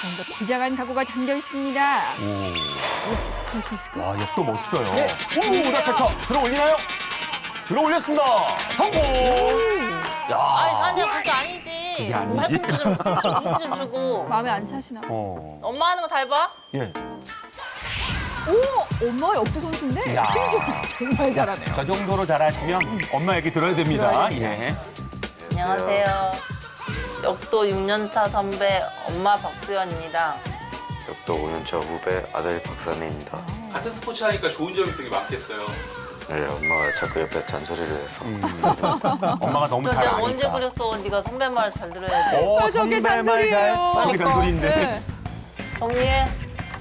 뭔가 비장한 각오가 담겨 있습니다. 될 수 있을까요? 와, 역도 멋있어요. 네. 오, 나차차 들어 올리나요? 들어 올렸습니다. 성공. 야. 아니 사니야 그게 아니지. 그게 아니지? 팔꿈치 좀 주고. 마음에 안 차시나? 엄마 하는 거 잘 봐. 예. 오! 엄마 역도 선수인데 야. 심지어 정말 잘하네요. 저 정도로 잘하시면 엄마 얘기 들어야 됩니다. 예. 안녕하세요. 역도 6년차 선배 엄마 박수연입니다. 역도 5년차 후배 아들 박선희입니다. 같은 스포츠 하니까 좋은 점이 되게 많겠어요. 네, 엄마가 자꾸 옆에 잔소리를 해서 엄마가 너무 잘 내가 아니까. 언제 그랬어? 네가 선배 말 잘 들어야지. 오, 저게 선배 말 잘. 잔소리예요. 저게 잔소리인데. 네. 정리해.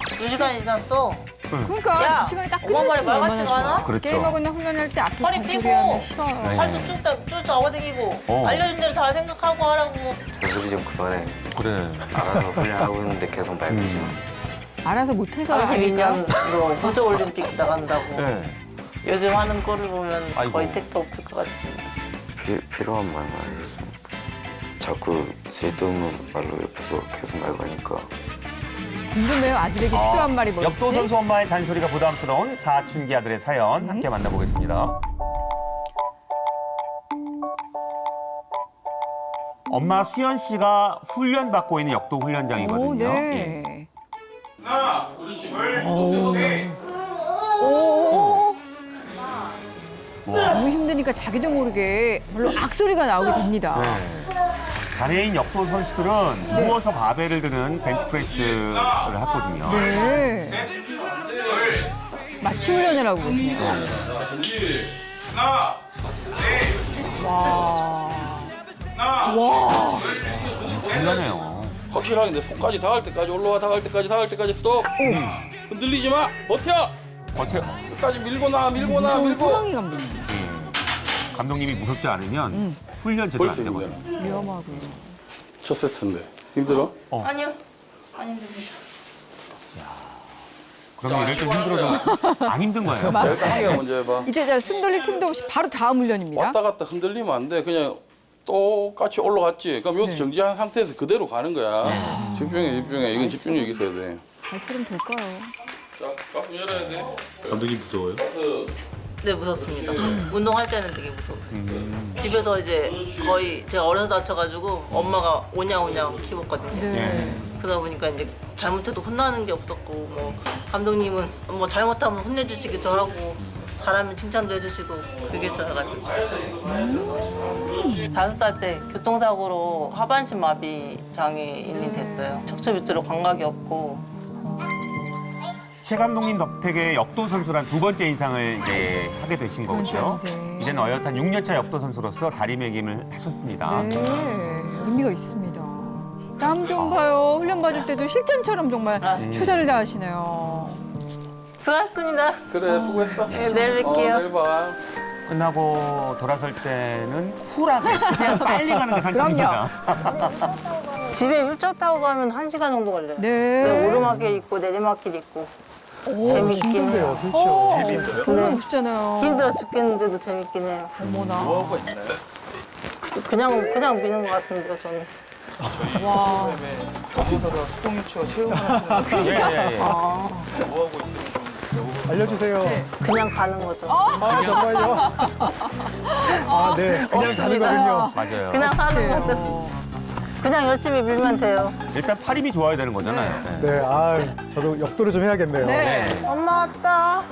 2시간이 지났어. 그러니까 야, 두 시간이 딱 엄마 말이 끝났으면 말 얼마나 같지가 좋아. 않아? 그렇죠. 게임하거나 훈련할 때 앞에서 허리 잔소리하면 삐고. 싫어요. 네. 팔도 쭉 잡아당기고 알려준 대로 잘 생각하고 하라고. 잔소리 좀 그만해. 그래. 알아서 훈련하고 있는데 계속 말 걸지 마. 알아서 못해서 아닐까? 32년으로 호주 올림픽 나간다고. 네. 요즘 하는 꼴을 보면 아이고. 거의 택도 없을 것 같습니다. 필요한 말만 하셨습니까? 자꾸 쓸데없는 말로 옆에서 계속 말 거니까 궁금해요. 아들에게 필요한 말이 뭘지. 역도 선수 엄마의 잔소리가 부담스러운 사춘기 아들의 사연 함께 만나보겠습니다. 엄마 수연 씨가 훈련 받고 있는 역도 훈련장이거든요. 오, 예. 네. 너무 힘드니까 자기도 모르게 물론 악소리가 나오게 됩니다. 네. 장애인 역도 선수들은 누워서 바벨을 드는 벤치프레스를 하거든요. 네. 맞춤 훈련을 하고 계시네요. 와. 장난해요. 확실하게 내 손까지 닿을 때까지 올라와 닿을 때까지 스톱. 흔들리지 마. 버텨. 어때요? 끝까지 밀고 나 밀고 무서운 호랑이 감독님. 감독님이 무섭지 않으면 훈련 제대로 안 벌써 되거든요. 힘드네. 위험하고요. 첫 세트인데 힘들어? 아니요. 안 힘듭니다. 그러면 이럴 때 힘들어도 안 힘든 거예요. 일단 한 개가 먼저 해봐. 이제 숨 돌릴 틈도 없이 바로 다음 훈련입니다. 왔다 갔다 흔들리면 안 돼. 그냥 똑같이 올라갔지. 그럼 여기서 네. 정지한 상태에서 그대로 가는 거야. 집중해. 이건 집중력 있어야 돼. 발처럼 될까요? 자, 가슴 열어야 돼. 감독님 무서워요? 네, 무섭습니다. 운동할 때는 되게 무서워요. 집에서 이제 거의 제가 어려서 다쳐가지고 엄마가 오냐오냐 키웠거든요. 네. 그러다 보니까 이제 잘못해도 혼나는 게 없었고 뭐 감독님은 뭐 잘못하면 혼내주시기도 하고 잘하면 칭찬도 해주시고 그게 저여가지고 5살 때 교통사고로 하반신 마비 장애인이 됐어요. 척추 밑으로 감각이 없고 최 감독님 덕택에 역도 선수란 두 번째 인상을 이제 하게 되신 두 번째 거죠. 인생. 이제는 어엿한 6년차 역도 선수로서 자리매김을 하셨습니다. 네, 의미가 있습니다. 땀 좀 봐요. 훈련 받을 때도 실전처럼 정말 최선을 다하시네요. 수고하셨습니다. 그래, 수고했어. 네, 내일 뵐게요. 내일 봐. 끝나고 돌아설 때는 쿨하게 최대한 빨리 가는 게 상책입니다. 집에 휠체어 타고 가면 1시간 정도 걸려요. 네. 네, 오르막길 있고 내리막길 있고 재밌긴 해요. 정말 멋있잖아요. 힘들어 죽겠는데도 재밌긴 해요. 어머나. 그냥 미는 것 같은데요, 저는. 와. 예, 예, 예. 알려주세요. 그냥 가는 거죠. 아, 정말요? 아, 네. 그냥 가는 거군요. 맞아요. 그냥 사는 거죠. 그냥 열심히 밀면 돼요. 일단 팔 힘이 좋아야 되는 거잖아요. 네. 네, 아, 저도 역도를 좀 해야겠네요. 네. 엄마 왔다.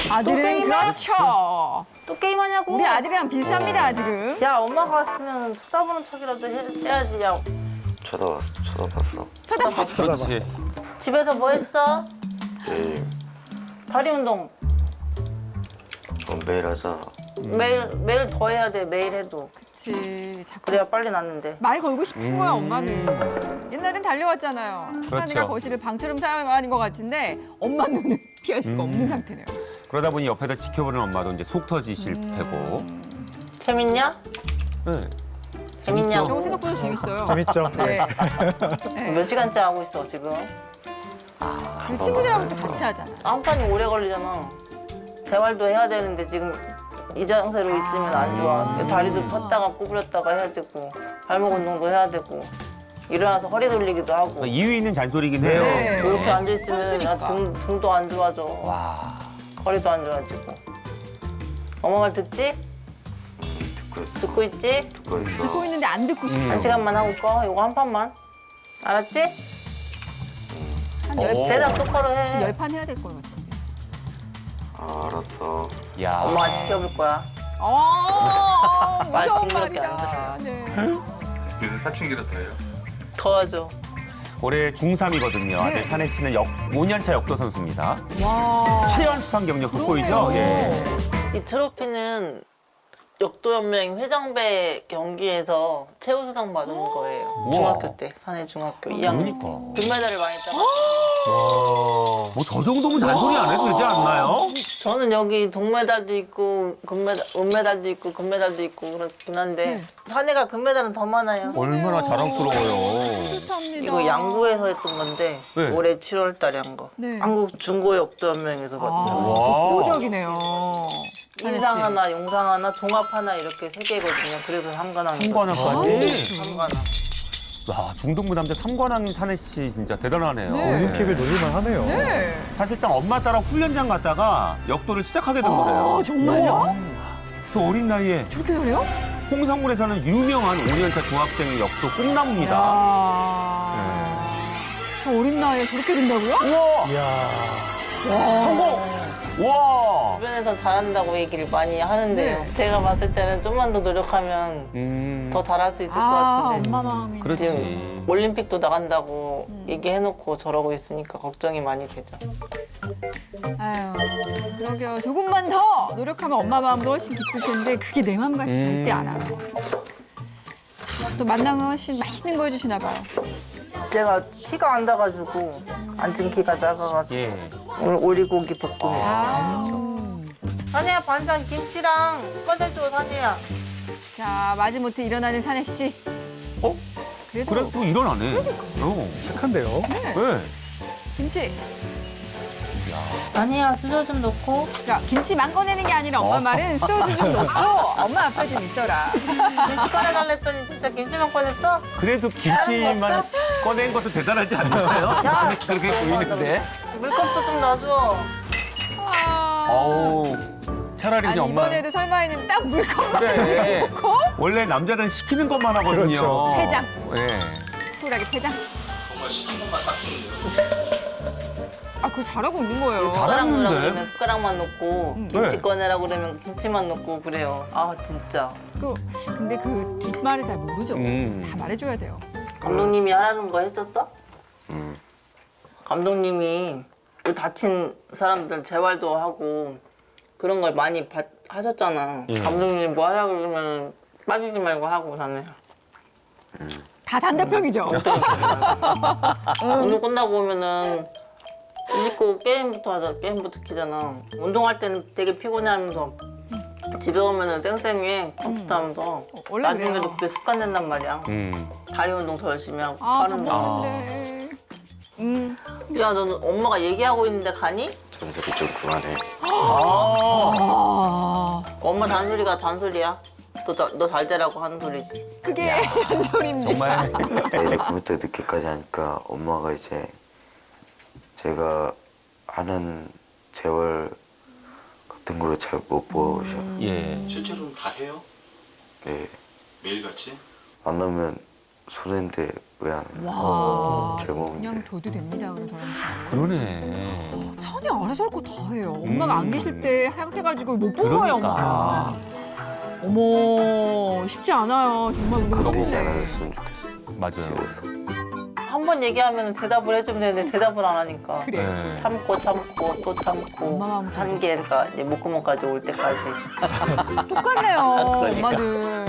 아들은 게임해? 그렇죠. 또 게임하냐고. 우리 아들이랑 비슷합니다, 지금. 야, 엄마가 왔으면 쳐다보는 척이라도 해야지. 야, 쳐다봤어. 그렇지. 집에서 뭐 했어? 게임 다리 운동. 전 매일 하잖아. 매일 더 해야 돼, 매일 해도. 그렇지. 자꾸 그래야 빨리 낫는데. 말 걸고 싶은 거야, 엄마는. 옛날엔 달려왔잖아요. 그렇죠. 아내가 거실을 방처럼 사용하는 것 같은데 엄마 눈은 피할 수가 없는 상태네요. 그러다 보니 옆에서 지켜보는 엄마도 이제 속 터지실 테고. 재밌냐? 네. 재밌냐고. 저거 생각보다 재밌어요. 재밌죠? 네. 몇 시간째 하고 있어, 지금? 그 친구들하고 또 같이 하잖아. 한 판이 오래 걸리잖아. 재활도 해야 되는데 지금 이 자세로 있으면 안 좋아. 다리도 폈다가 구부렸다가 해야 되고 발목 운동도 해야 되고 일어나서 허리 돌리기도 하고. 이유 있는 잔소리긴 해요. 네. 이렇게 앉아있으면 선수니까. 나 등도 안 좋아져. 와. 허리도 안 좋아지고. 엄마 말 듣지? 듣고 있어. 듣고 있지? 듣고 있어. 듣고 있는데 안 듣고 싶어. 한 시간만 하고 꺼. 이거 한 판만. 알았지? 한 열, 오. 대답 똑바로 해. 열판 해야 될 것 같은데. 알았어. 야. 엄마가 지켜볼 거야. 말 무서운 징그럽게 안 말이다. 네. 요즘 사춘기라 더해요. 더하죠. 올해 중3이거든요. 아들 네. 산혜 씨는 5년차 역도 선수입니다. 와. 화려한 수상 경력 돋보이죠? 예. 이 트로피는 역도연맹 회장배 경기에서 최우수상 받은 거예요. 우와. 중학교 때, 산해 중학교 2학년. 그러니까. 금메달을 많이 따고. 뭐 저 정도면 잔소리 안 해도 되지 않나요? 저는 여기 동메달도 있고 은메달도 있고 금메달도 있고 그렇긴 한데 산해가 금메달은 더 많아요. 얼마나 자랑스러워요. 좋답니다. 이거 양구에서 했던 건데 네. 올해 7월 달에 한 거. 네. 한국 중고역도연맹에서 받은 거. 와. 독보적이네요. 인상 하나, 용상 하나, 종합 하나 이렇게 3개거든요. 그래서 3관왕. 3관왕까지? 3관왕. 와, 중등부 남자 3관왕인 산혜 씨 진짜 대단하네요. 네. 올림픽을 노릴만 하네요. 네. 사실상 엄마 따라 훈련장 갔다가 역도를 시작하게 된 거래요. 정말요? 우와. 저 어린 나이에 저렇게 잘해요? 홍성군에서는 유명한 5년차 중학생 역도 꿈나무입니다. 야. 저 어린 나이에 저렇게 된다고요? 우와! 이야. 성공! 와! 주변에서 잘한다고 얘기를 많이 하는데요. 네. 제가 봤을 때는 좀만 더 노력하면 더 잘할 수 있을 것 같은데. 엄마 마음이. 그렇지. 지금 올림픽도 나간다고 얘기해놓고 저러고 있으니까 걱정이 많이 되죠. 아유, 그러게요. 조금만 더 노력하면 엄마 마음도 훨씬 기쁠 텐데 그게 내 마음 같이 절대 안 알아. 또 만나면 훨씬 맛있는 거 해주시나 봐요. 제가 키가 안 닿아가지고 앉은 키가 작아가지고 예. 오늘 오리고기 볶음이에요. 산이야 반찬 김치랑 꺼내줘 산이야. 자, 마지못해 일어나는 산혜 씨. 어? 그래도 그래? 또 일어나네. 어. 착한데요. 네. 김치. 산이야 수저 좀 넣고. 자, 김치만 꺼내는 게 아니라 엄마 말은 소주 좀 넣고 엄마 앞에 좀 있어라. 김치 꺼내달라 했더니 진짜 김치만 꺼냈어? 그래도 김치만 꺼낸 것도 대단하지 않나요? 그렇게 보이는데. 물컵도 좀 넣어줘. 아. 어우. 차라리 아니, 이제 엄마. 이번에도 설마에는 딱 물컵만 그래. 넣고 원래 남자들은 시키는 것만 하거든요. 그렇죠. 해장. 네. 쿨하게 퇴장. 정말 시킨 것만 딱 주는데요. 아, 그거 잘하고 있는 거예요. 숟가락 넣으라고 잘했는데? 그러면 숟가락만 넣고 김치 네. 꺼내라고 그러면 김치만 넣고 그래요. 아 진짜. 근데 그 뒷말을 잘 모르죠. 다 말해줘야 돼요. 감독님이 하라는 거 했었어? 감독님이 그 다친 사람들 재활도 하고 그런 걸 많이 하셨잖아. 예. 감독님이 뭐 하라고 그러면 빠지지 말고 하고 다녀. 다 단답형이죠. 운동 끝나고 오면은 씻고 게임부터 하자. 게임부터 키잖아. 운동할 때는 되게 피곤해하면서 집에 오면은 쌩쌩해 컴퓨터 하면서 원래 나중에도 그래요. 그게 습관된단 말이야. 다리 운동 더 열심히 하고 아, 팔 운동. 바쁜데. 야 너는 엄마가 얘기하고 있는데 가니? 잔소리 좀 그만해. 아, 엄마 잔소리가 잔소리야. 너 잘 되라고 하는 소리지. 그게 한소리입니다. 정말. 내일 컴퓨터 늦게까지 하니까 엄마가 이제 제가 하는 재활 같은 거를 잘 못 보셔. 예. 실제로는 다 해요? 네. 매일같이? 안 하면 손해인데 왜 안 해요? 와, 제 몸인데. 그냥 둬도 됩니다. 그런 사람. 그러네. 선이 알아서 할 거 다 해요. 엄마가 안 계실 때 해가지고 못 본 거예요, 엄마가. 어머, 쉽지 않아요. 정말 운동 그러지 힘든데. 않았으면 좋겠어. 맞아요. 집에서. 한 번 얘기하면 대답을 해주면 되는데 대답을 안 하니까. 그래. 네. 참고 또 참고 엄마 마음 한 개가 이제 목구멍까지 올 때까지. 똑같네요, 엄마들.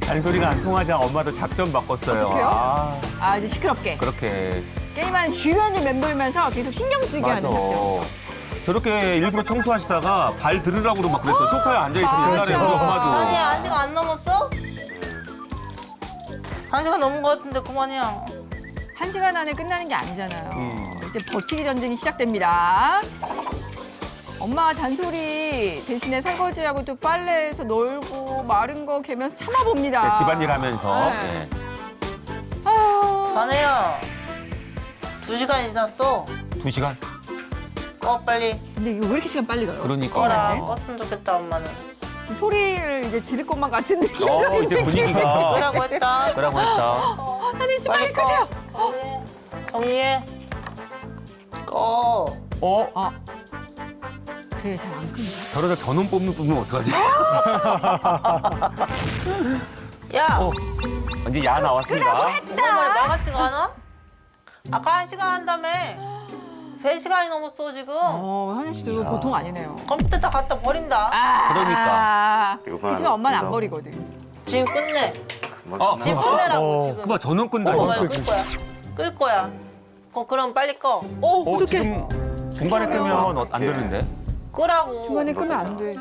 잔소리가 안 통하자 엄마도 작전 바꿨어요. 어떡해요? 아, 아, 이제 시끄럽게. 그렇게. 게임하는 주변을 맴돌면서 계속 신경 쓰게 맞아. 하는 거죠. 저렇게 일부러 청소하시다가 발 들으라고도 막 그랬어요. 소파에 앉아있으면 옛날에 우리 아니 엄마도. 한 시간 안 넘었어? 한 시간 넘은 거 같은데 그만이야. 1시간 안에 끝나는 게 아니잖아요. 이제 버티기 전쟁이 시작됩니다. 엄마가 잔소리 대신에 설거지하고 또 빨래해서 널고 마른 거 개면서 참아봅니다. 네, 집안일 하면서. 네. 네. 사내야 2시간이 지났어. 2시간? 꺼 빨리. 근데 이거 왜 이렇게 시간 빨리 가요? 그러니까. 꺼라. 네. 껐으면 좋겠다 엄마는. 소리를 이제 지를 것만 같은 느낌. 이제 분위기가 끄라고 했다. 그라고 했다. 하늘 씨 빨리 끄세요. 정리해. 꺼. 어? 그래 잘 안 끄네. 저러다 전원 뽑으면 어떡하지? 야. 이제 야 나왔습니다. 정말 나같지가 않아? 아까 1시간 한다며. 3시간이 넘었어 지금. 하늘 씨도 이거 보통 아니네요. 컴퓨터 다 갖다 버린다. 그러니까. 하지만 엄마는 안 버리거든. 지금 끝내. 지금 어, 끝내라고 지금. 그만 전원 끈다. 뭐야 끌 거야. 끌 거야. 그럼 빨리 꺼. 지금 중간에 끄면 안 되는데. 끄라고. 중간에 끄면 안 돼.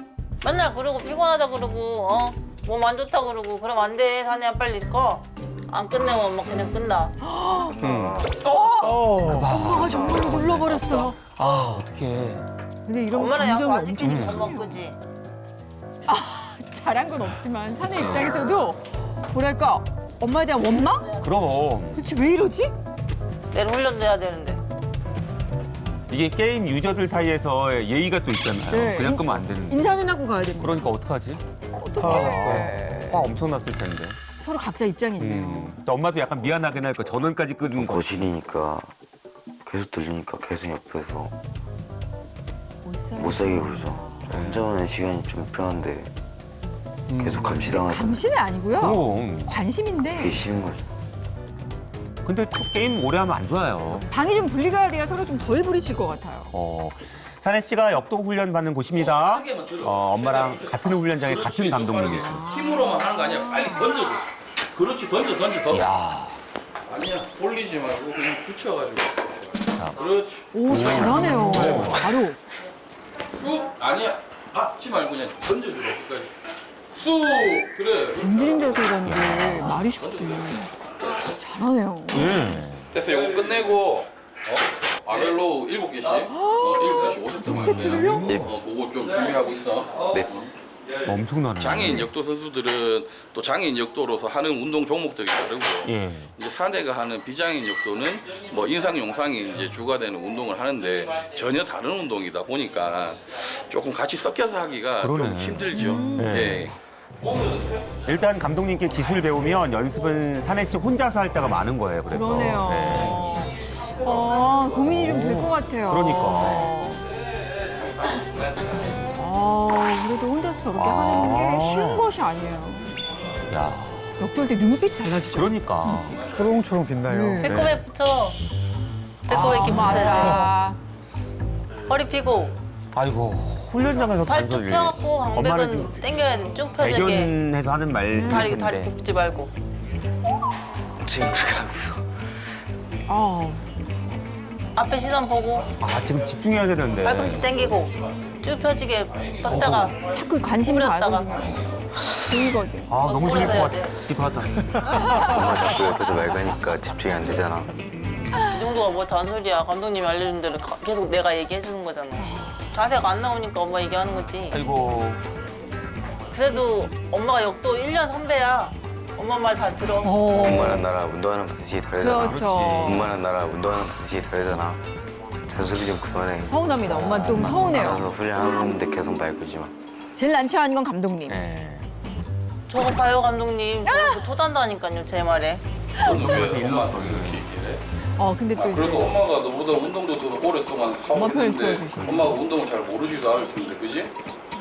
맨날 그러고 피곤하다 그러고 몸 안 좋다 그러고 그러면 안 돼. 사내야 빨리 꺼. 안 끝내면 엄마 그냥 끈다. 엄마가 정말로 눌러버렸어. 아, 어떡해. 근데 이런 엄마는 약속 감정이 안 지키지 엄마 끄지. 잘한 건 없지만 사내 입장에서도 뭐랄까 엄마에 대한 원망? 그럼 그치 왜 이러지? 내일 훈련도 해야 되는데. 이게 게임 유저들 사이에서 예의가 또 있잖아요. 네. 그냥 끄면 안 되는데. 인사는 하고 가야 됩니다. 그러니까 어떡하지? 어떡해. 화 엄청 났을 텐데. 서로 각자 입장이 있네요. 또 엄마도 약간 미안하긴 할까. 전원까지 끄는 거. 거실이니까 계속 들리니까 계속 옆에서 못 못 살게 굴죠. 혼자만의 시간이 좀 필요한데 계속 감시당하죠. 감시는 아니고요. 그럼. 관심인데 그게 싫은 거죠. 근데 또 게임 오래 하면 안 좋아요. 방이 좀 분리가 돼야 서로 좀 덜 부딪힐 것 같아요. 사내 씨가 역도 훈련 받는 곳입니다. 엄마랑 같은 훈련장에 같은 감독님이세요. 힘으로만 하는 거 아니야. 빨리 던져줘. 그렇지, 던져. 야, 아니야, 돌리지 말고 그냥 붙여가지고. 그렇지. 오 잘하네요. 바로. 쭉. 아니야, 밟지 말고 그냥 던져줘. 끝까지. 쑥. 그래. 던지는 데서 그런데 말이 쉽지. 잘하네요. 됐어, 요거 끝내고 아벨로 7개씩 7개씩 50점만이야. 그거 좀 준비하고 있어. 네. 엄청나네. 장애인 역도 선수들은 또 장애인 역도로서 하는 운동 종목들이 다르고 예. 이제 사내가 하는 비장애인 역도는 뭐 인상 용상이 이제 주가 되는 운동을 하는데 전혀 다른 운동이다 보니까 조금 같이 섞여서 하기가 좀 그러네. 힘들죠. 네. 예. 일단 감독님께 기술 배우면 연습은 사내 씨 혼자서 할 때가 많은 거예요. 그래서. 그러네요. 네. 고민이 좀 될 것 같아요. 그러니까. 그래도 혼자서 저렇게 하는 게 쉬운 것이 아니에요. 야, 역도할 때 눈빛이 달라지죠. 그러니까. 초롱초롱 빛나요. 네. 배꼽에 붙여. 배꼽에 이렇게 붙여야 맞아. 돼. 허리 피고. 아이고, 훈련장에서 팔 쭉 잔소리. 펴갖고 엄마는 강백은 지금 당겨야 돼. 쭉 펴지게. 대견해서 하는 말일 다리 텐데. 굽지 말고. 지금 그렇게 하고 있어. 앞에 시선 보고 지금 집중해야 되는데. 팔꿈치 당기고 쭉 펴지게 뻗다가 자꾸 관심이 뿌렸다가. 가거든요. 보이거든. 너무 좋을 것 뿌려야 돼. 같기도 하다. 엄마 자꾸 옆에서 말 거니까 집중이 안 되잖아. 이 정도가 뭐 잔소리야. 감독님이 알려준 대로 계속 내가 얘기해 주는 거잖아. 자세가 안 나오니까 엄마 얘기하는 거지. 아이고. 그래도 엄마가 역도 1년 선배야. 엄마 말 다 들어. 엄마랑 나랑 운동하는 방식이 다르잖아. 그렇죠. 엄마랑 나랑 운동하는 방식이 다르잖아. 잔소리 좀 그만해. 서운합니다. 엄마 좀 서운해요. 알아서 훈련하고 있는데 계속 말 걸지 마. 제일 난처 하는 건 감독님. 네. 저거 봐요 감독님. 저거 토단다니까요 제 말에. 너는 왜 엄마한테 이렇게 얘기해? 근데 또 그래도 이제 엄마가 너보다 운동도 더 오랫동안 하고 엄마 편을 있는데 들어주시죠. 엄마가 운동을 잘 모르지도 않을 텐데, 그지?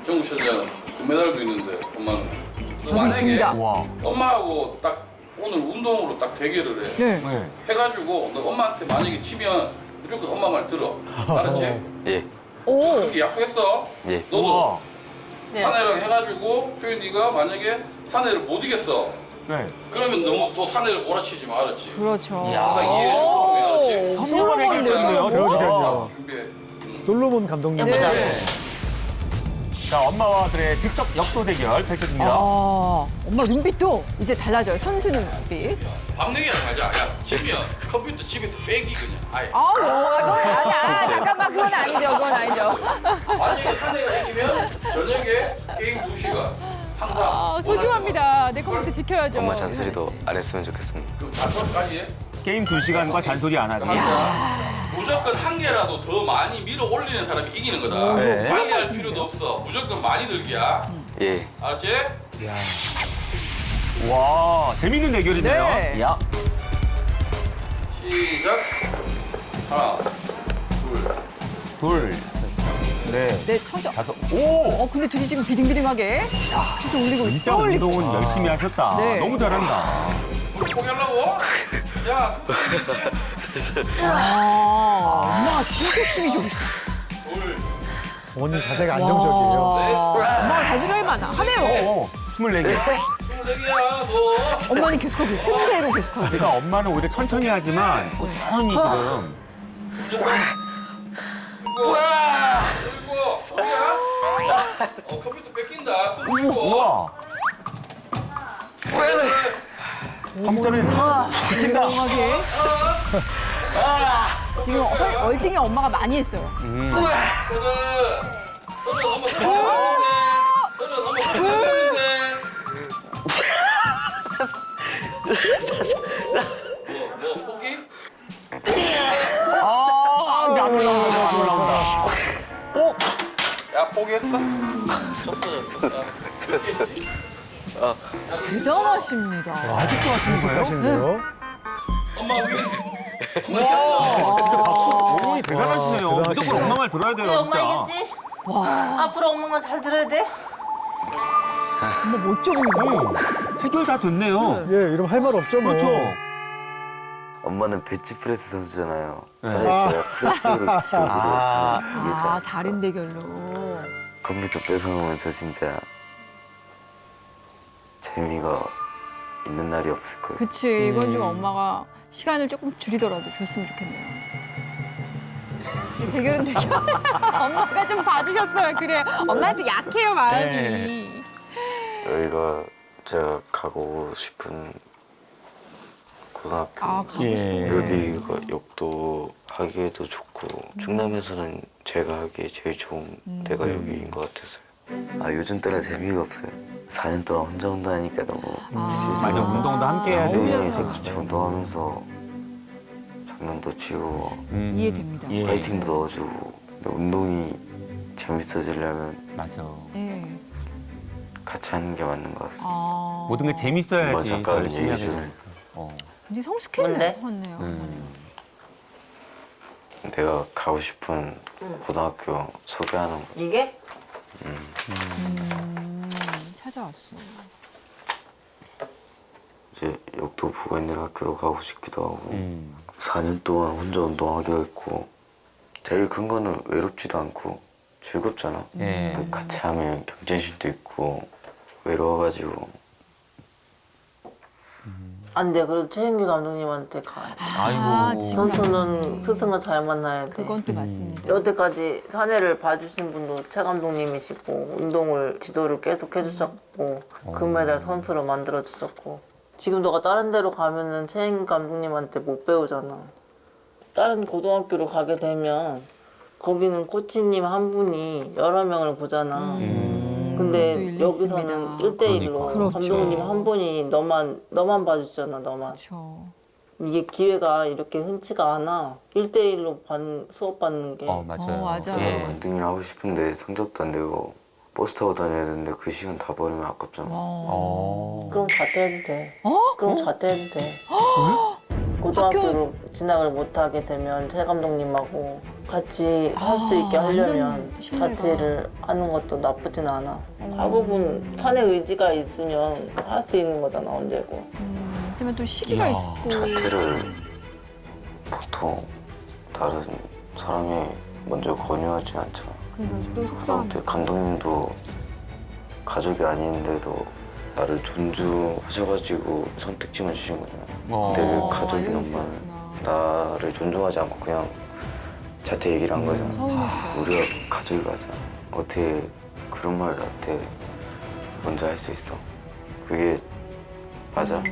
정국 씨는 금메달도 있는데 엄마는. 저도 있습니다. 와. 엄마하고 딱 오늘 운동으로 딱 대결을 해. 네. 네. 해가지고 너 엄마한테 만약에 지면 무조건 엄마 말 들어. 알았지? 예, 오. 그렇게 약속했어. 예. 너도 우와. 네. 사내랑 해가지고 표현이가 만약에 사내를 못 이겼어. 네. 그러면 너무 또 사내를 몰아치지 마, 알았지? 그렇죠. 항상 이해해 줘, 알았지? 현명하게 얘기했잖아요. 그러니까요. 준비해. 솔로몬 감독님. 해보자. 자, 엄마와 아들의 즉석 역도 대결 펼쳐집니다. 엄마 눈빛도 이제 달라져요. 선수 눈빛. 밤내기야 잘자. 야, 지면 컴퓨터 집에서 빼기 그냥. 아예. 그건 아니야. 잠깐만, 그건 아니죠. 그건 아니죠. 만약에 사내가 이기면 저녁에 게임 2시간. 항상. 소중합니다. 내 컴퓨터 지켜야죠. 엄마 잔소리도 안 했으면 좋겠습니다. 그럼 4천까지 해? 게임 2시간과 잔소리 안 하기. 무조건 한 개라도 더 많이 밀어 올리는 사람이 이기는 거다. 네. 관리할 필요도 없어. 무조건 많이 들기야. 예. 알았지? 와, 재밌는 대결이네요. 네. 야. 시작. 하나, 둘, 셋, 넷, 네, 천정. 다섯. 오! 근데 둘이 지금 비등비등하게 계속 올리고 진짜 올리고. 운동은 열심히 하셨다. 네. 너무 잘한다. 포기하려고? 야, 엄마가 진짜 힘이 좋으시다. 둘, 어머니 자세가 안정적이에요. 엄마가 다주려이 많아. 하네요. 24개. 24개야, 너. 엄마는 계속하고 틈새로 계속하고. 그러니까 엄마는 오히려 천천히 하지만 꾸준히 지금. 그리고 소리야? 컴퓨터 뺏긴다. 손 들고. 우와. 컴퓨터를 지킨다. 조용하게. 지금 얼등이 엄마가 많이 했어요. 너는 너무 잘했는데. 뭐 포기? 이제 안 올라온다. 안 올라온다. 야 포기했어? 대단하십니다. 아직도 하시는 거예요? 하시는데요? 엄마 위. 진짜 박수. 어머니 대단하시네요. 대단하시네요. 무조건 엄마 말 들어야 돼요. 우리 엄마 진짜. 이겼지? 앞으로 엄마만 잘 들어야 돼? 엄마 멋져 보이네. 해결 다 됐네요. 예, 이러면 할 말 없죠, 뭐. 그렇죠. 엄마는 벤치프레스 선수잖아요. 차라리 제가 프레스를 기록으로 했으면 이게 잘 다른 대결로. 컴퓨터 뺏어놓으면 저 진짜 재미가 있는 날이 없을 거예요. 그치, 이건 좀 엄마가 시간을 조금 줄이더라도 줬으면 좋겠네요. 이 대결은 대결. 엄마가 좀 봐주셨어요. 그래. 엄마한테 약해요, 마음이. 네. 여기가 제가 가고 싶은 고등학교. 가고 예. 여기가 역도 하기에도 좋고 충남에서는 제가 하기에 제일 좋은 데가 여기인 것 같아서요. 요즘 따라 재미가 없어요. 4년 동안 혼자 운동하니까 너무 맞아, 실수가 운동도 함께 해야 돼. 운동장에서 같이 운동하면서 장난도 치고 이해됩니다. 예. 파이팅도 넣어주고 근데 운동이 재밌어지려면 맞아. 네. 같이 하는 게 맞는 것 같습니다. 모든 게 재밌어야지. 엄마 잠깐 열심히 하게 얘기 좀. 돼. 이제 성숙했네. 뭔데? 하네요. 내가 가고 싶은 고등학교 소개하는 거. 이게? 찾아왔어. 이제 역도 부가 있는 학교로 가고 싶기도 하고 4년 동안 혼자 운동하기로 했고 제일 큰 거는 외롭지도 않고 즐겁잖아. 예. 같이 하면 경쟁심도 있고 외로워가지고 안 돼. 그래도 최인규 감독님한테 가. 아이고. 지금 선수는 스승을 잘 만나야 돼. 그건 또 맞습니다. 여태까지 사내를 봐주신 분도 최 감독님이시고 운동을 지도를 계속 해주셨고 금메달 선수로 만들어 주셨고 지금 너가 다른 데로 가면은 최인규 감독님한테 못 배우잖아. 다른 고등학교로 가게 되면 거기는 코치님 한 분이 여러 명을 보잖아. 근데 또 일리 여기서는 있습니다. 1대1로 그렇죠. 감독님 한 분이 너만 봐주잖아, 너만. 그렇죠. 이게 기회가 이렇게 흔치가 않아. 1대1로 수업 받는 게. 맞아요. 맞아요. 예. 감독님 하고 싶은데 성적도 안 되고 버스 타고 다녀야 되는데 그 시간 다 버리면 아깝잖아. 그럼 자퇴해도 돼. 어? 그럼 자퇴해도 돼. 고등학교로 진학을 못하게 되면 최 감독님하고 같이 할 수 있게 하려면 완전 신뢰가. 자퇴를 하는 것도 나쁘진 않아. 대부분 산의 의지가 있으면 할 수 있는 거잖아, 언제고. 하지만 또 시기가 있고. 자퇴를 보통 다른 사람이 먼저 권유하지 않잖아. 그러니까 또 그때 속상합니다. 감독님도 가족이 아닌데도 나를 존중하셔가지고 선택지만 주신 거잖아. 근데 왜 가족인 엄마는 나를 존중하지 않고 그냥 자퇴 얘기를 한 거잖아. 서운했어요. 우리가 가족이 맞아. 어떻게 그런 말을 나한테 먼저 할 수 있어? 그게 맞아.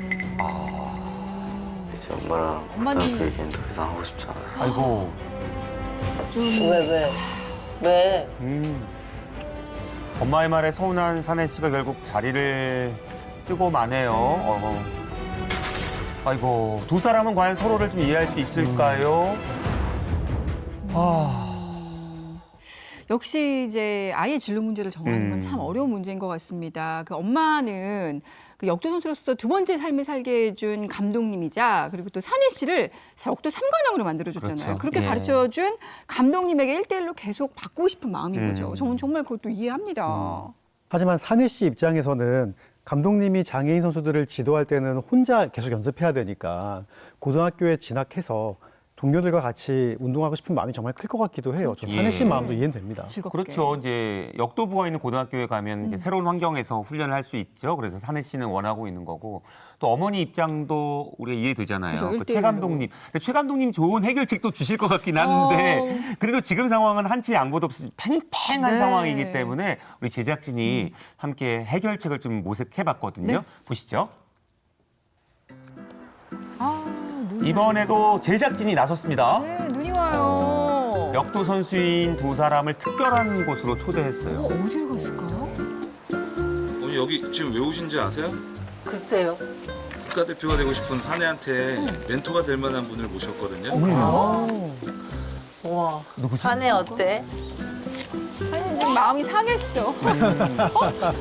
이제 엄마랑 엄마는- 고등학교 얘기는 더 이상 하고 싶지 않았어. 아이고. 왜? 엄마의 말에 서운한 사내 씨가 결국 자리를 뜨고 마네요. 아이고, 두 사람은 과연 서로를 좀 이해할 수 있을까요? 역시 이제 아이의 진로 문제를 정하는 건 참 어려운 문제인 것 같습니다. 그 엄마는 그 역도 선수로서 두 번째 삶을 살게 해준 감독님이자 그리고 또 산혜 씨를 역도 3관왕으로 만들어줬잖아요. 그렇죠. 그렇게 예. 가르쳐준 감독님에게 1대1로 계속 받고 싶은 마음인 거죠. 저는 정말 그것도 이해합니다. 하지만 산혜 씨 입장에서는 감독님이 장애인 선수들을 지도할 때는 혼자 계속 연습해야 되니까 고등학교에 진학해서 동료들과 같이 운동하고 싶은 마음이 정말 클 것 같기도 해요. 저 산혜 씨 마음도 이해는 됩니다. 즐겁게. 그렇죠. 이제 역도부가 있는 고등학교에 가면 이제 새로운 환경에서 훈련을 할 수 있죠. 그래서 산혜 씨는 원하고 있는 거고 또 어머니 입장도 우리가 이해되잖아요. 그죠, 그 최 감독님. 근데 최 감독님 좋은 해결책도 주실 것 같긴 한데 그래도 지금 상황은 한치 양보도 없이 팽팽한 네. 상황이기 때문에 우리 제작진이 함께 해결책을 좀 모색해봤거든요. 네. 보시죠. 눈이 이번에도 제작진이 나섰습니다. 네, 눈이 와요. 역도 선수인 두 사람을 특별한 곳으로 초대했어요. 어디로 갔을까요? 오늘 여기 지금 왜 오신지 아세요? 글쎄요. 국가대표가 되고 싶은 사내한테 멘토가 될 만한 분을 모셨거든요. 와. 누구지? 산에 어때? 아니, 지금 마음이 상했어.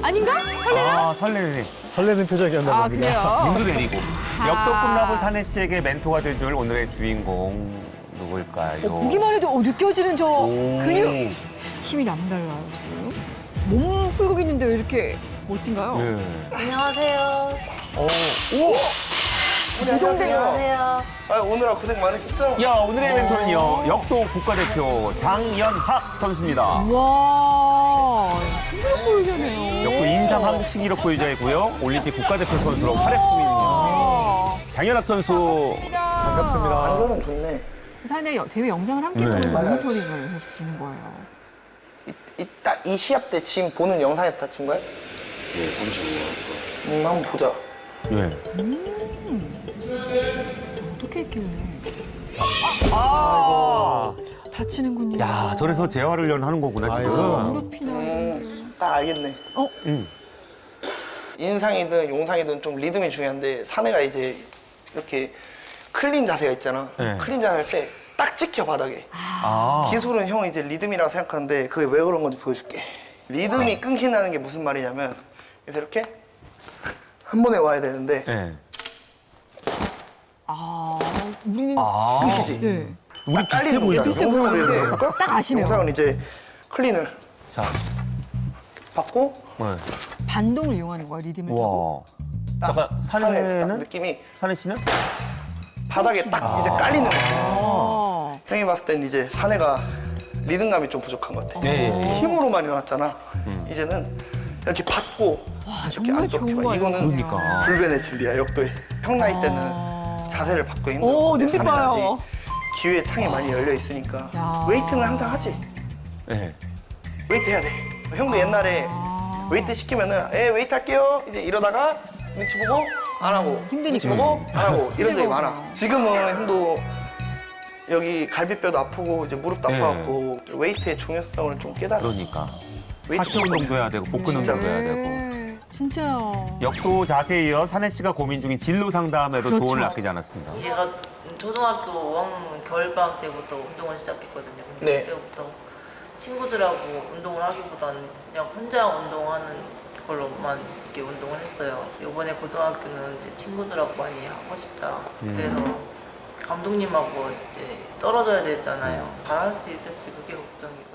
아닌가? 설레나? 아, 설레네. 설레는 표정이었나 아, 봅니다. 그래요? 눈도 내리고. 역도 끝나고 산혜 씨에게 멘토가 돼줄 오늘의 주인공 누굴까요? 보기만 해도 느껴지는 저 오. 근육 힘이 남달라요 지금. 몸 풀고 있는데 왜 이렇게 멋진가요? 네. 안녕하세요. 유동대요. 아, 오늘아 고생 많으셨죠? 야, 오늘의 멘토는요. 역도 국가대표 장연학 선수입니다. 와, 신기해 보이잖아요. 역도 인상 한국 신기록 보유자이고요. 올림픽 국가대표 선수로 활약 중입니다. 장연학 선수. 반갑습니다. 안전은 좋네. 산에 대회 영상을 함께 네. 보면서 모니터링을 해주시는 거예요. 딱 이 시합 때 지금 보는 영상에서 다친 거야? 네, 35번. 한번 보자. 네. 어떻게 했길래 아. 다치는군요. 야, 저래서 재활을 하는 거구나, 지금. 무릎이나 딱 알겠네. 인상이든 용상이든 좀 리듬이 중요한데 사내가 이제 이렇게 클린 자세가 있잖아. 네. 클린 자세 할 때 딱 찍혀 바닥에. 아. 기술은 형이 이제 리듬이라고 생각하는데 그게 왜 그런 건지 보여줄게. 리듬이 끊긴다는 게 무슨 말이냐면 그래서 이렇게 한 번에 와야 되는데 네. 우리는 아. 끊기지. 네. 우리 비슷해 보이죠? 비슷해 영상으로 보이는데 예를 들어볼까? 딱 아시네요. 영상은 이제 클린을 자, 받고 네. 반동을 이용하는 거야 리듬을 타고. 와. 잠깐, 산에 딱 산혜는? 느낌이 산혜 씨는? 바닥에 딱 이제 깔리는 거야. 어. 형이 봤을 땐 이제 사내가 리듬감이 좀 부족한 것 같아. 네. 힘으로만 일어났잖아. 이제는 이렇게 받고 이렇게 정말 안쪽 좋은 펴. 거 이거는 아니에요? 그러니까. 불변의 진리야 역도에. 형 나이 때는 자세를 받고 힘들어. 오, 눈빛 봐요. 기회의 창이 많이 열려 있으니까 야. 웨이트는 항상 하지. 네. 웨이트 해야 돼. 형도 옛날에 웨이트 시키면은 웨이트 할게요. 이제 이러다가 눈치 보고 안 하고 힘드니까. 눈치 보고 안 하고 이런 적이 힘들거든요. 많아. 지금은 형도 여기 갈비뼈도 아프고 이제 무릎도 네. 아파갖고 웨이트의 중요성을 좀 깨달아. 그러니까. 웨이트 하체 운동도 해야 되고, 복근 진짜. 운동도 해야 되고. 네, 진짜요. 역도 자세에 이어 산혜 씨가 고민 중인 진로 상담에도 그렇죠. 조언을 아끼지 않았습니다. 얘가 초등학교 5학년 겨울방학 때부터 운동을 시작했거든요. 근데 네. 그때부터 친구들하고 운동을 하기보다는 그냥 혼자 운동하는 걸로만 이렇게 운동을 했어요. 이번에 고등학교는 이제 친구들하고 많이 하고 싶다. 그래서 감독님하고 이제 떨어져야 되잖아요. 잘할 수 있을지 그게 걱정이거든요.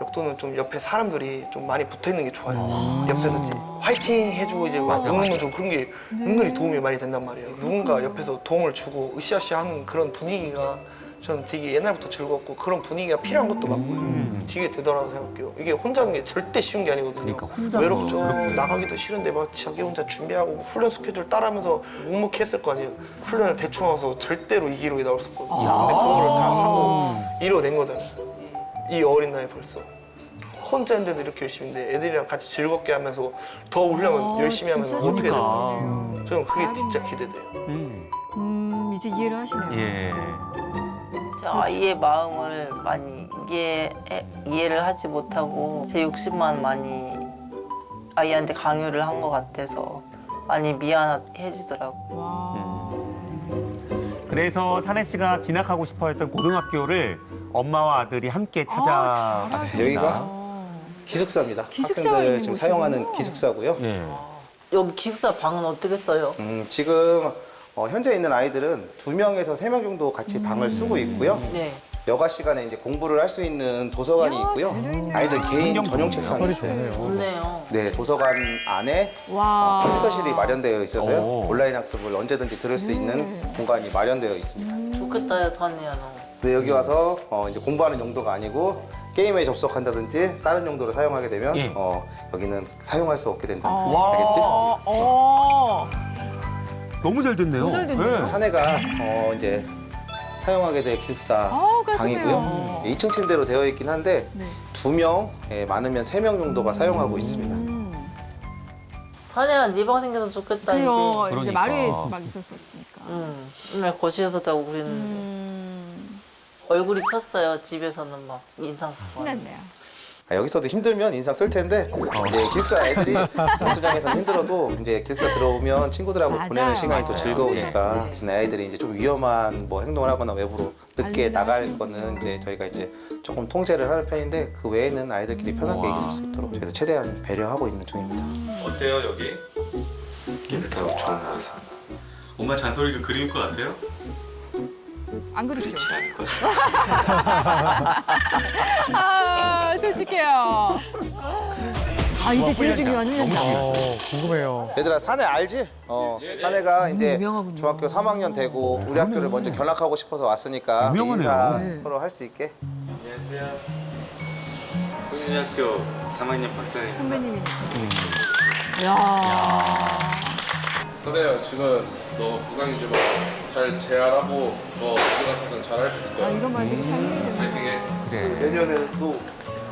역도는 좀 옆에 사람들이 좀 많이 붙어 있는 게 좋아요. 옆에서 이제 화이팅 해주고 이제 막 응원도 좀 그런 게 은근히 도움이 많이 된단 말이에요. 누군가 옆에서 도움을 주고 으쌰으쌰 하는 그런 분위기가 저는 되게 옛날부터 즐겁고 그런 분위기가 필요한 것도 맞고요. 되게 대단하다고 생각해요. 이게 혼자 하는 게 절대 쉬운 게 아니거든요. 그러니까 혼자서 외롭죠. 그렇게. 나가기도 싫은데 막 자기 혼자 준비하고 훈련 스케줄 따라하면서 묵묵했을 거 아니에요. 훈련을 대충 와서 절대로 이 기록이 나올 수 없거든요. 근데 그거를 다 하고 이뤄낸 거잖아요. 이 어린 나이에 벌써. 혼자 했는데도 이렇게 열심히인데 애들이랑 같이 즐겁게 하면서 더 훈련을 열심히 하면 진짜 어떻게 그러니까. 될까요? 저는 그게 진짜 기대돼요. 이제 이해를 하시네요. 예. 제 아이의 마음을 많이 이해를 하지 못하고 제 욕심만 많이 아이한테 강요를 한 것 같아서 많이 미안해지더라고요. 와. 그래서 산혜 씨가 진학하고 싶어했던 고등학교를 엄마와 아들이 함께 찾아갔습니다. 여기가 기숙사입니다. 기숙사가 있는 학생들 지금 곳이군요. 사용하는 기숙사고요. 예. 여기 기숙사 방은 어떻게 써요? 지금 현재 있는 아이들은 2명에서 3명 정도 같이 방을 쓰고 있고요. 네. 여가 시간에 이제 공부를 할 수 있는 도서관이 있고요. 아이들 개인 전용 책상이 있어요. 좋네요. 네, 도서관 안에 와. 컴퓨터실이 마련되어 있어서요. 오. 온라인 학습을 언제든지 들을 수 있는 공간이 마련되어 있습니다. 좋겠다, 야, 산이야, 너. 네, 여기 와서 이제 공부하는 용도가 아니고 게임에 접속한다든지 다른 용도로 사용하게 되면 예. 여기는 사용할 수 없게 된다. 와. 알겠지? 너무 잘 됐네요. 너무 잘 됐네요. 네. 사내가 이제 사용하게 될 기숙사 깔끔해요. 방이고요. 2층 침대로 되어 있긴 한데 네. 2명, 많으면 3명 정도가 사용하고 있습니다. 산이야, 네 방 생겨서 좋겠다, 이제. 그래요. 이제 그러니까. 마루에 막 있었으니까. 맨날 거실에서 자고 그랬는데. 얼굴이 폈어요, 집에서는 막 인상 쓰고. 신났네요. 여기서도 힘들면 인상 쓸 텐데 이제 기숙사 애들이 단투장에서는 힘들어도 이제 기숙사 들어오면 친구들하고 맞아요. 보내는 시간이 또 맞아요. 즐거우니까 네. 이제 아이들이 이제 좀 위험한 뭐 행동을 하거나 외부로 늦게 알리나 나갈 하시는구나. 거는 이제 저희가 이제 조금 통제를 하는 편인데 그 외에는 아이들끼리 편하게 있을 수 있도록 저희도 최대한 배려하고 있는 중입니다. 어때요 여기? 깨끗하고 좋은 것 같습니다. 엄마 잔소리가 그리울 것 같아요? 안 그렇죠? 아, 솔직해요. 아, 이제 제일 중요한 훈련장. 궁금해요. 얘들아 사내 알지? 사내가 이제 유명하군요. 중학교 3학년 되고 우리 학교를 먼저 견학하고 싶어서 왔으니까 유명하네요. 인사 네. 서로 할 수 있게. 안녕하세요. 성민학교 3학년 박사님. 선배님이니까. 야. 선혜야 지금 너 부상이지만 잘 재활하고 더 어디 가서든 잘할 수 있을 아, 거야. 이런 말들이 참 힘이 드네. 파이팅해. 그래. 내년에는 또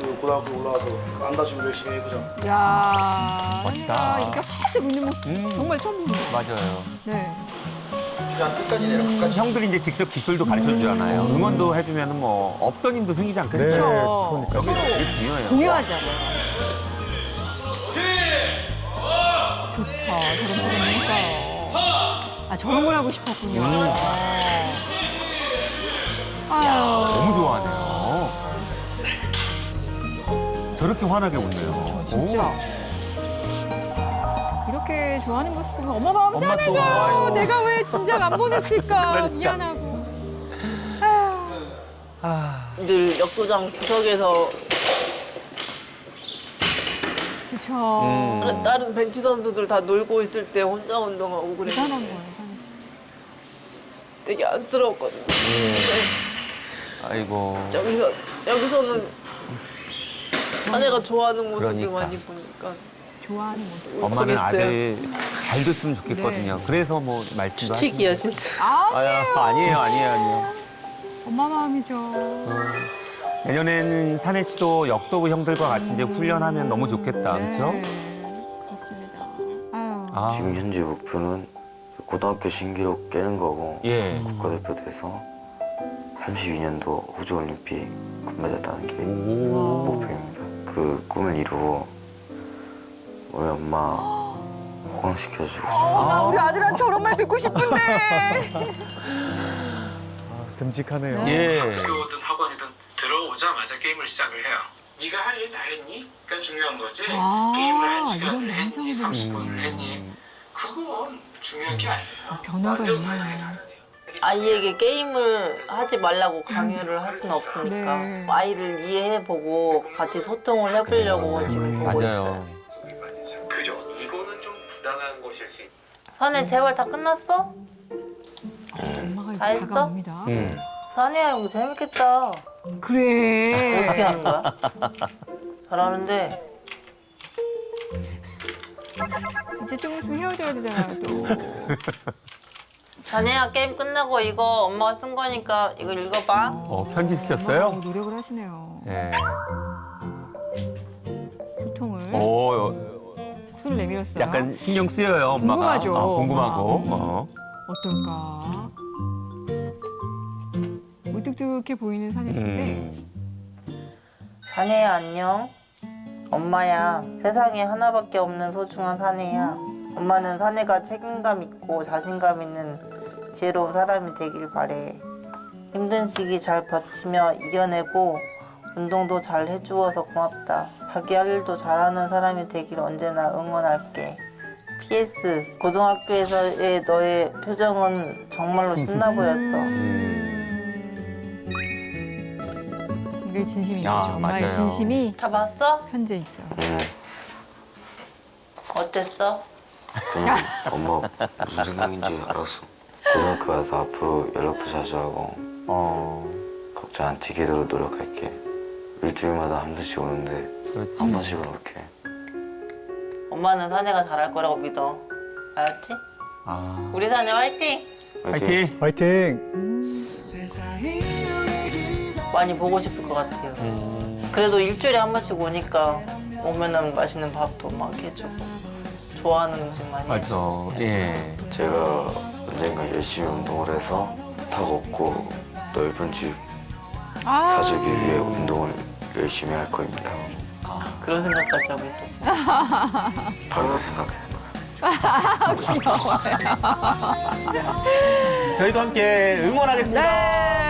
그 고등학교 올라와서 안 다치고 열심히 해보자. 야. 멋지다. 선배가 이렇게 활짝 웃는 모습 정말 처음 보는 거. 맞아요. 네. 그냥 끝까지 내려, 끝까지. 형들이 이제 직접 기술도 가르쳐 주잖아요. 응원도 해주면 뭐 없던 힘도 생기지 네, 않겠어요? 그러니까. 여기 되게 중요해요. 공유하잖아요. 좋다. 저런 표정이 할까요? 아, 저런 걸 하고 싶었군요. 아유. 너무 좋아하네요. 저렇게 환하게 웃네요. 진짜. 이렇게 좋아하는 모습 보면 엄마 마음 엄마 또, 짠해줘요. 아유. 내가 왜 진작 안 보냈을까. 그러니까. 미안하고. 늘 역도장 구석에서 그쵸. 다른 벤치 선수들 다 놀고 있을 때 혼자 운동하고 그래. 대단한 거예요, 사실. 되게 안쓰러웠거든요. 아이고. 여기서는 아내가 좋아하는 모습을 그러니까. 많이 보니까 좋아하는 모습. 엄마는 울컥했어요. 아들 잘 됐으면 좋겠거든요. 그래서 뭐 말씀도 추측이야 진짜. 아니에요. 엄마 마음이죠. 내년에는 산혜 씨도 역도부 형들과 같이 이제 훈련하면 너무 좋겠다. 그렇죠? 네, 그렇습니다. 아유. 아, 지금 현재 목표는 고등학교 신기록 깨는 거고 예. 국가대표 돼서 32년도 호주 올림픽 금메달 따는 게 오. 목표입니다. 그 꿈을 이루고 우리 엄마 호강시켜주고 싶어요. 나 우리 아들한테 저런 말 듣고 싶은데. 듬직하네요. 예. 학교든 학원이든 들어오자마자 게임을 시작을 해요. 네가 할 일 다 했니? 그러니까 중요한 거지. 아, 게임을 한 이런 시간을 했니? 완성을 30분을 했니? 그건 중요한 게 아니에요. 변화가 완전 있네요. 방향이 다르네요. 아이에게 게임을 하지 말라고 강요를 할 수는 없으니까 네. 아이를 이해해보고 같이 소통을 해보려고 지금 보고 있어요. 맞아요. 그죠? 이거는 좀 부당한 것일 수 있어요. 선혜 재활 다 끝났어? 엄마가 다 이제 했어? 다가옵니다. 선혜야 이거 재밌겠다. 그래. 어떻게 하는 거야? 잘하는데 이제 좀 있으면 헤어져야 되잖아요, 또. 선혜야 게임 끝나고 이거 엄마가 쓴 거니까 이거 읽어봐. 편지 쓰셨어요? 엄마가 노력을 하시네요. 예. 소통을. 손을 내밀었어요. 약간 신경 쓰여요, 엄마가. 궁금하죠. 궁금하고. 어떨까? 무뚝뚝해 보이는 산혜 씨인데 사내야 안녕. 엄마야. 세상에 하나밖에 없는 소중한 사내야. 엄마는 사내가 책임감 있고 자신감 있는 지혜로운 사람이 되길 바래. 힘든 시기 잘 버티며 이겨내고 운동도 잘 해주어서 고맙다. 자기 할 일도 잘하는 사람이 되길 언제나 응원할게. PS 고등학교에서의 너의 표정은 정말로 신나 보였어. 이게 진심인 야, 거죠. 엄마의 맞아요. 진심이 다 봤어? 현재 있어. 어땠어? 그냥 엄마 무슨 생각인지 알았어. 고등학교 가서 앞으로 연락도 자주 하고 걱정 안 튀기도록 노력할게. 일주일마다 한 번씩 오는데 그렇지. 한 번씩은 올게. 엄마는 사내가 잘할 거라고 믿어. 알았지? 아. 우리 사내 화이팅! 화이팅. 화이팅! 많이 보고 싶을 것 같아요. 그래도 일주일에 한 번씩 오니까 오면은 맛있는 밥도 막 해주고 좋아하는 음식 많이 해주고. 맞아. 예. 제가 언젠가 열심히 운동을 해서 다 걷고 넓은 집 사주기 위해 운동을 열심히 할 겁니다. 그런 생각까지 하고 있었어. 바로 그 생각했어요. 저희도 함께 응원하겠습니다. 네.